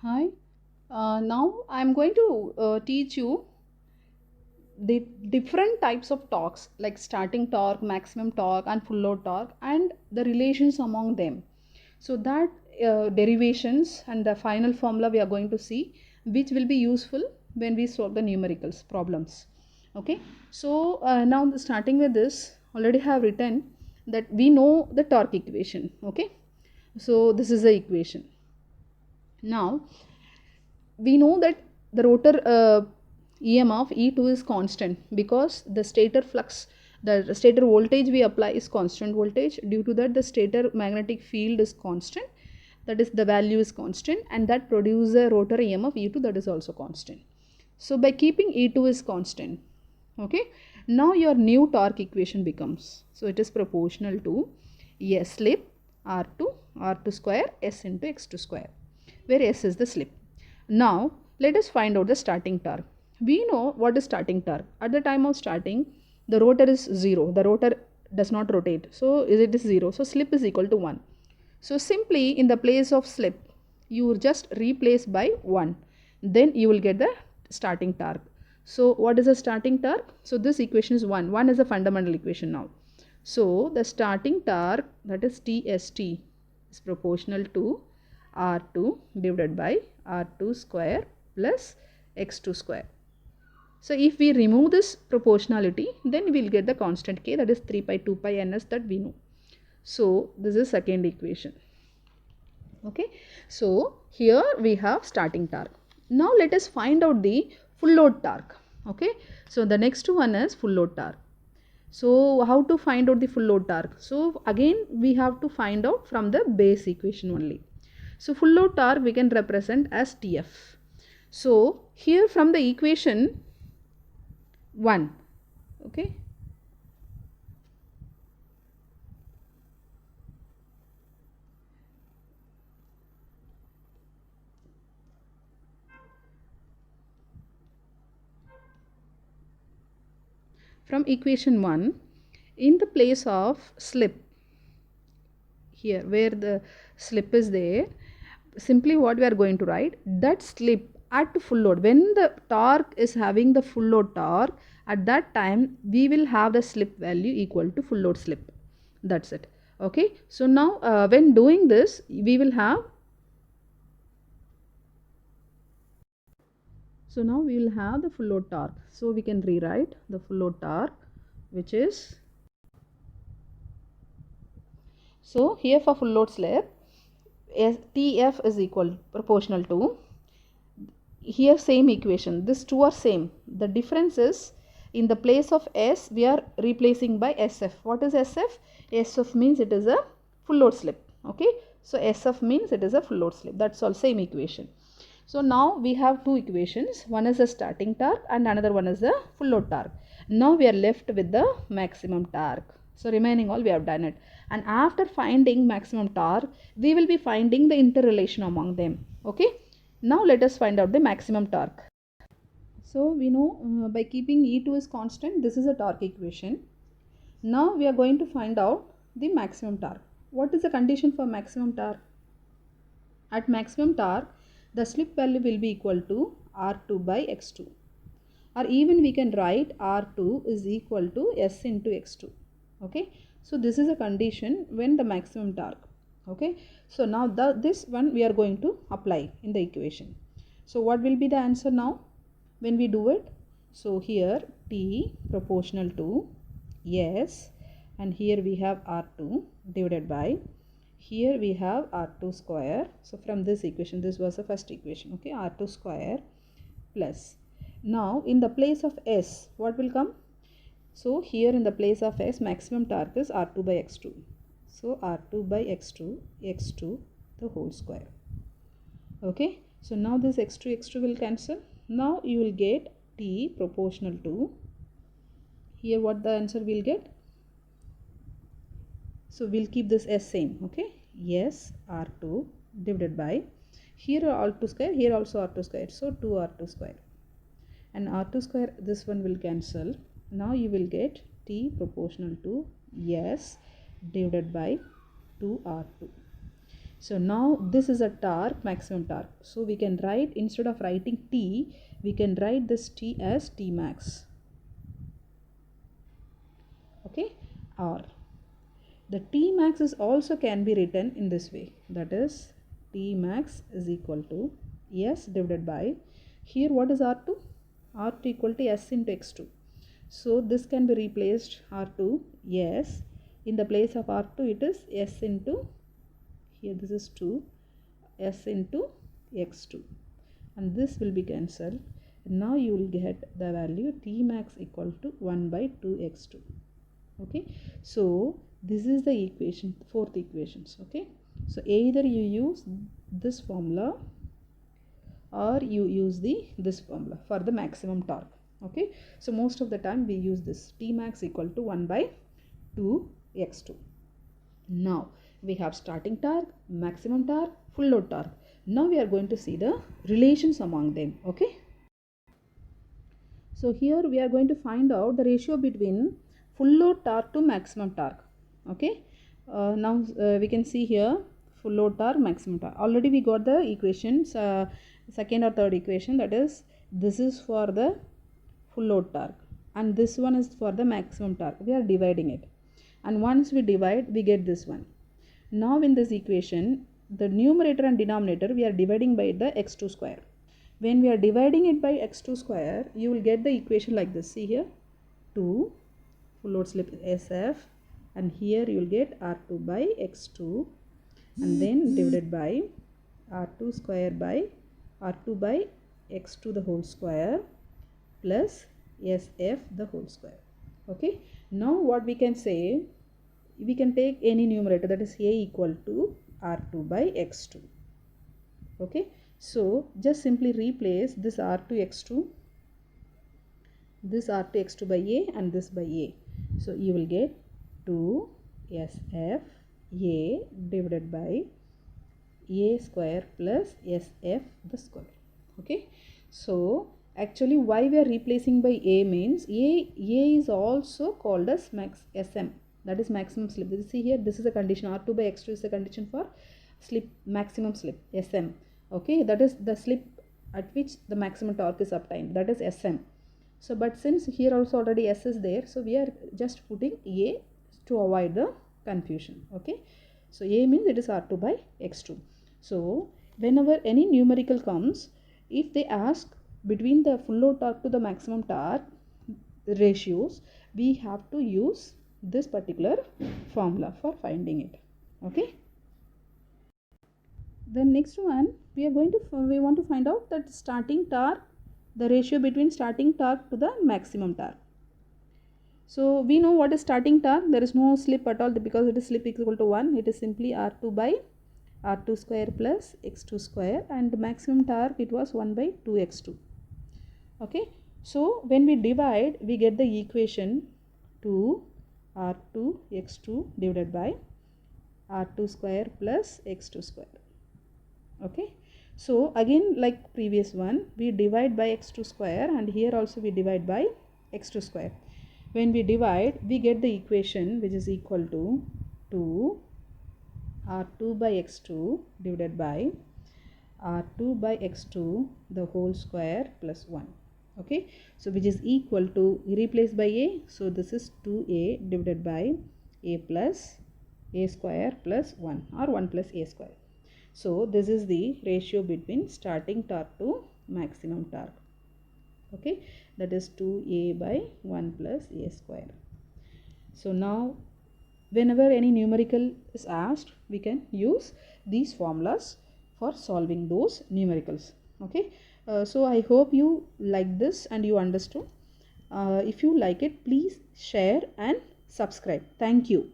Hi, now I'm going to teach you the different types of torques like starting torque, maximum torque, and full load torque, and the relations among them. So, that derivations and the final formula we are going to see, which will be useful when we solve the numericals problems. Okay, so now starting with this, already have written that we know the torque equation. Okay, so this is the equation. Now we know that the rotor EMF E2 is constant because the stator flux, the stator voltage we apply is constant voltage. Due to that, the stator magnetic field is constant, that is the value is constant, and that produces a rotor EMF E2 that is also constant. So by keeping E2 is constant, okay, now your new torque equation becomes, so it is proportional to S slip R2 square S into X2 square, where S is the slip. Now let us find out the starting torque. We know what is starting torque. At the time of starting, the rotor is 0. The rotor does not rotate. So it is 0. So slip is equal to 1. So simply in the place of slip, you just replace by 1. Then you will get the starting torque. So what is the starting torque? So this equation is 1. 1 is a fundamental equation now. So the starting torque, that is TST, is proportional to R2 divided by R2 square plus X2 square. So if we remove this proportionality, then we will get the constant K, that is 3 pi 2 pi ns, that we know. So this is second equation. Okay, so here we have starting torque. Now let us find out the full load torque. Okay, so the next one is full load torque. So how to find out the full load torque? So again we have to find out from the base equation only. So full load torque we can represent as TF. So here from the equation 1, okay, from equation 1, in the place of slip, here where the slip is there, simply what we are going to write, that slip at full load, when the torque is having the full load torque, at that time we will have the slip value equal to full load slip. That's it. Okay, so now when doing this, we will have, so now we will have the full load torque. So we can rewrite the full load torque, which is, so here for full load slip, TF is equal proportional to, here same equation, this two are same, the difference is in the place of S we are replacing by SF. What is SF? SF means it is a full load slip. Okay, so SF means it is a full load slip. That's all, same equation. So now we have two equations, one is a starting torque and another one is a full load torque. Now we are left with the maximum torque. So remaining all we have done it, and after finding maximum torque we will be finding the interrelation among them. Okay, now let us find out the maximum torque. So we know by keeping E2 is constant, this is a torque equation. Now we are going to find out the maximum torque. What is the condition for maximum torque? At maximum torque, the slip value will be equal to R2 by X2. Or even we can write R2 is equal to S into X2. Okay, so this is a condition when the maximum torque. Okay, so now this one we are going to apply in the equation. So what will be the answer now when we do it? So here T proportional to S, and here we have R2 divided by, here we have R2 square. So from this equation, this was the first equation. Okay, R2 square plus, now in the place of S what will come? So here in the place of S, maximum torque is R2 by X2. So R2 by X2 the whole square. Okay, so now this X2 will cancel. Now you will get T proportional to, here what the answer will get? So we'll keep this S same. Okay, yes, R2 divided by, here R2 square, here also R2 square, so 2 R2 square, and R2 square, this one will cancel. Now you will get T proportional to S divided by 2R2. So now this is a torque, maximum torque. So we can write, instead of writing T, we can write this T as T max. Okay, or the T max is also can be written in this way. That is T max is equal to S divided by, here what is R2? R2 equal to S into X2. So this can be replaced R2 S, in the place of R2 it is S into, here this is 2, S into X2, and this will be cancelled. Now you will get the value T max equal to 1 by 2x2. Okay, so this is the equation, fourth equations. Okay, so either you use this formula or you use this formula for the maximum torque. Okay, so most of the time we use this T max equal to 1 by 2x2. Now we have starting torque, maximum torque, full load torque. Now we are going to see the relations among them. Okay, so here we are going to find out the ratio between full load torque to maximum torque. Okay, now we can see here full load torque, maximum torque. Already we got the equations, second or third equation, that is this is for the full load torque and this one is for the maximum torque. We are dividing it, and once we divide we get this one. Now in this equation, the numerator and denominator we are dividing by the x2 square. When we are dividing it by x2 square, you will get the equation like this. See here, 2 full load slip SF, and here you will get R2 by x2, and then divided by R2 square by R2 by x2 the whole square plus SF the whole square. Okay, now what we can say, we can take any numerator, that is A equal to R2 by x2. Okay, so just simply replace this R2 x2, this R2 x2 by A and this by A. So you will get 2 SF A divided by A square plus SF the square. Okay, so actually why we are replacing by A means A is also called as max SM, that is maximum slip. See here, this is a condition, R2 by x2 is the condition for slip, maximum slip, SM. Okay, that is the slip at which the maximum torque is obtained, that is SM. So but since here also already S is there, so we are just putting A to avoid the confusion. Okay, so A means it is R2 by x2. So whenever any numerical comes, if they ask between the full load torque to the maximum torque ratios, we have to use this particular formula for finding it. Okay, the next one we want to find out that starting torque, the ratio between starting torque to the maximum torque. So we know what is starting torque, there is no slip at all because it is slip equal to 1, it is simply R2 by R2 square plus x2 square, and maximum torque it was 1 by 2x2. Okay, so when we divide we get the equation 2 R2 x2 divided by R2 square plus x2 square. Okay, so again like previous one, we divide by x2 square, and here also we divide by x2 square. When we divide we get the equation which is equal to 2 R2 by x2 divided by R2 by x2 the whole square plus 1. Okay, so which is equal to, replace by A, so this is 2A divided by A plus A square plus 1, or 1 plus A square. So this is the ratio between starting torque to maximum torque. Okay, that is 2A by 1 plus A square. So now whenever any numerical is asked, we can use these formulas for solving those numericals. Okay, so I hope you like this and you understood. If you like it, please share and subscribe. Thank you.